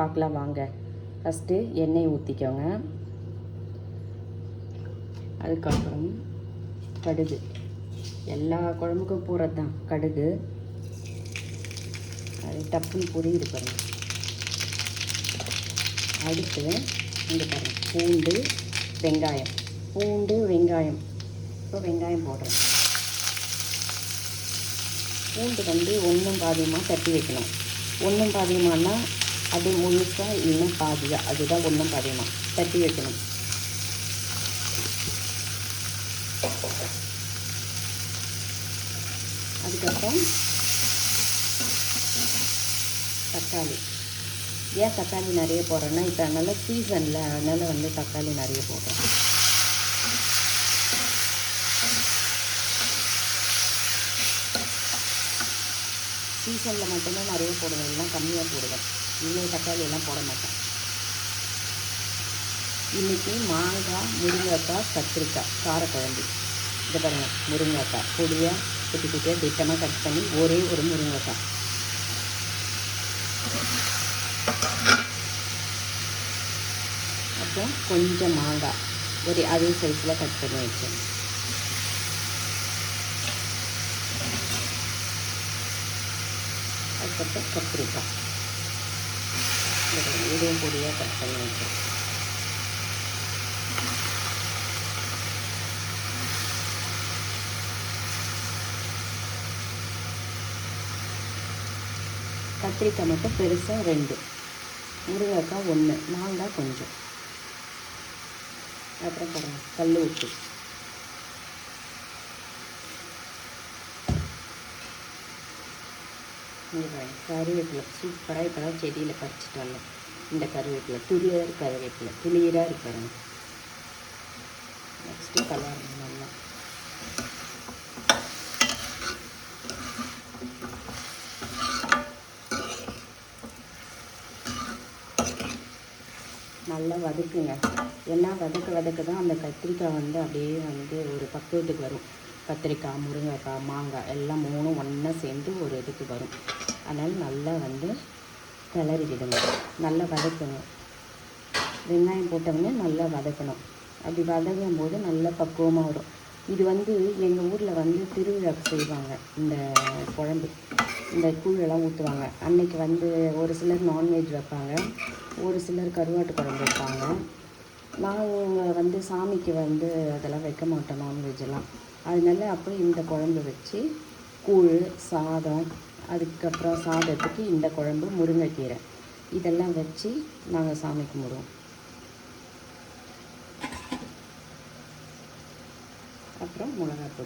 பார்க்கலாம் வாங்க. ஃபஸ்ட்டு எண்ணெய் ஊற்றிக்கோங்க. அதுக்கப்புறம் கடுகு, எல்லா குழம்புக்கும் போகிறது தான் கடுகு. அது டப்புன்னு பொரியுது பாருங்க. அடுத்து இங்கே பாருங்க பூண்டு வெங்காயம். இப்போ வெங்காயம் போடுறேன். பூண்டு வந்து ஒன்றும் பாதியமாக தட்டி வைக்கணும். ஒன்றும் பாதியமானா அது முழுசாக இன்னும் பாதியாக, அதுதான் ஒன்றும் பாதியமாக தட்டி வைக்கணும். அதுக்கப்புறம் தக்காளி. ஏன் தக்காளி நிறைய போடுறேன்னா இப்போ அதனால் சீசனில், அதனால் வந்து தக்காளி நிறைய போடுறேன். சீசனில் மட்டும்தான் நிறைய போடுவேன், எல்லாம் கம்மியாக போடுவேன். இன்னும் தக்காளி எல்லாம் போட மாட்டேன். இன்றைக்கி மாங்காய், முருங்கைக்காய், கத்திரிக்காய் காரக்குழம்பு. இதை பாருங்கள், முருங்கைக்காய் பொடியாக குட்டி குட்டியாக திட்டமாக கட் பண்ணி ஒரே ஒரு முருங்கைக்காய். அப்புறம் கொஞ்சம் மாங்காய் ஒரு அதே சைஸில் கட் பண்ணி வச்சேன். அதுக்கப்புறம் கத்திரிக்காய் இதையும் பொடியாக கட் பண்ணி வச்சேன். கத்திரிக்காய் மட்டும் பெருசாக 2, முருங்கைக்காய் 1, மாங்காய் கொஞ்சம். அப்புறம் பாருங்கள் கல் உப்பு, கருவேப்பிலை சூப்பராக இப்போ தான் செடியில் பறிச்சிட்டு வரலாம். இந்த கருவேப்பிலை துளிராக இருப்பாருங்க. நெக்ஸ்ட்டு கலர் நல்லா நல்லா வதக்குங்க. ஏன்னா வதக்க தான் அந்த கத்திரிக்காய் வந்து அப்படியே வந்து ஒரு பக்குவத்துக்கு வரும். கத்திரிக்காய், முருங்கைக்காய், மாங்காய் எல்லாம் 3 ஒன்றா சேர்ந்து ஒரு இதுக்கு வரும். அதனால் நல்லா வந்து கிளறி விடுங்க, நல்லா வதக்கணும். வெங்காயம் போட்டவொடனே நல்லா வதக்கணும். அப்படி வதக்கும் போது நல்லா பக்குவமாக வரும். இது வந்து எங்கள் ஊரில் வந்து திருவிழாக்கு செய்வாங்க. இந்த குழம்பு, இந்த கூழெல்லாம் ஊற்றுவாங்க. அன்றைக்கி வந்து ஒரு சிலர் நான்வெஜ் வைப்பாங்க, ஒரு சிலர் கருவாட்டு குழம்பு வைப்பாங்க. நாங்கள் வந்து சாமிக்கு வந்து அதெல்லாம் வைக்க மாட்டோம் நான்வெஜ்ஜெல்லாம். அதனால அப்போ இந்த குழம்பு வச்சு கூழ், சாதம், அதுக்கப்புறம் சாதத்துக்கு இந்த குழம்பு, முருங்கைக்கீரை இதெல்லாம் வச்சு நாங்கள் சாமி கும்பிடுவோம். அப்புறம் மிளகாய்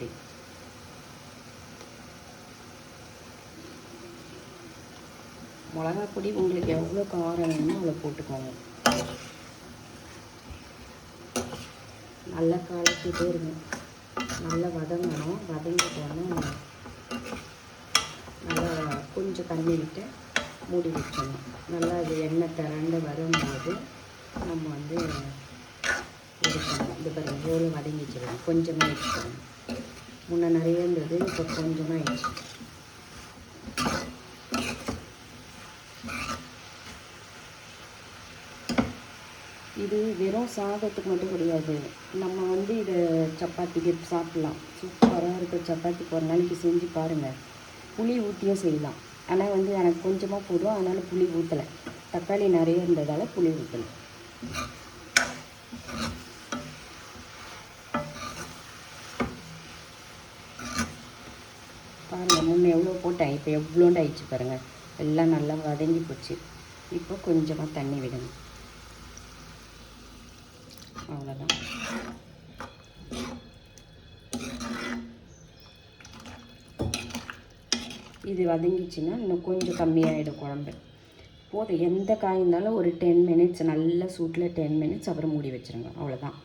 பொடி, உங்களுக்கு எவ்வளோ காரம் வேணுமோ அவ்வளோ போட்டுக்கோங்க. நல்லா கலக்கிட்டே இருங்க. நல்லா வதங்கணும். வதங்கிட்டோன்னா நல்லா கொஞ்சம் தண்ணி விட்டு மூடி வச்சிடணும். நல்லா அது எண்ணெய் திரண்டு வரும்போது நம்ம வந்து எடுக்கணும். இது பாருங்கள் எவ்வளோ வதங்கிச்சிடும். கொஞ்சமாக வச்சுக்கணும். முன்னே நிறைய இருந்தது, இப்போ கொஞ்சமாக ஆயிடுச்சு. இது வெறும் சாதத்துக்கு மட்டும் கிடையாது, நம்ம வந்து இதை சப்பாத்திக்கு சாப்பிட்லாம். சூப்பராக இருக்கும். சப்பாத்திக்கு ஒரு நாளைக்கு செஞ்சு பாருங்கள். புளி ஊற்றியும் செய்யலாம். ஆனால் வந்து எனக்கு கொஞ்சமாக போதும், அதனால் புளி ஊற்றலை. தக்காளி நிறைய இருந்ததால் புளி ஊற்றலை. பாருங்கள், முன்னே எவ்வளோ போட்டேன், இப்போ எவ்வளோண்டு ஆயிடுச்சு பாருங்கள். எல்லாம் நல்லா வதங்கி போச்சு. இப்போ கொஞ்சமாக தண்ணி விடுங்க. அவ்வளோதான். இது வதங்கிச்சுன்னா இன்னும் கொஞ்சம் கம்மியாகிடும் குழம்பு. போதும். எந்த காய் இருந்தாலும் ஒரு 10 மினிட்ஸ் நல்ல சூட்டில் 10 மினிட்ஸ் அப்புறம் மூடி வச்சுருங்க. அவ்வளோதான்.